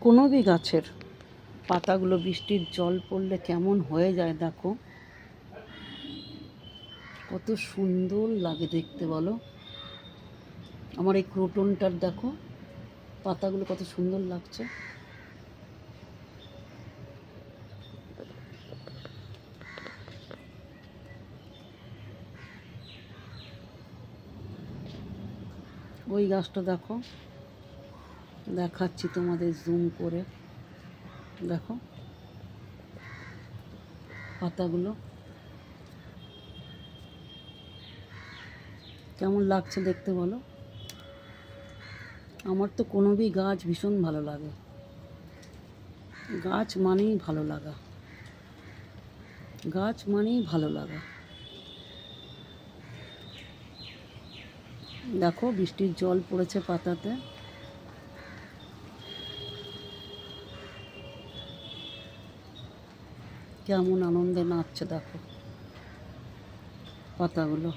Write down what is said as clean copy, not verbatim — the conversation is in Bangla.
কোনো भी গাছের পাতাগুলো বৃষ্টির জল পড়লে কেমন হয়ে যায় দেখো, কত সুন্দর লাগে দেখতে বলো। আমার এই ক্রোটনটার দেখো পাতাগুলো কত সুন্দর লাগছে। ওই গাছটা দেখো, দেখাচ্ছি তোমাদের জুম করে, দেখো পাতাগুলো কেমন লাগছে দেখতে বলো। আমার তো কোনো भी গাছ ভীষণ ভালো লাগে, গাছ মানেই ভালো লাগা, গাছ মানেই ভালো লাগা। দেখো বৃষ্টির জল পড়েছে পাতাতে, কেমন আনন্দে নাচছে দেখো পাতাগুলো।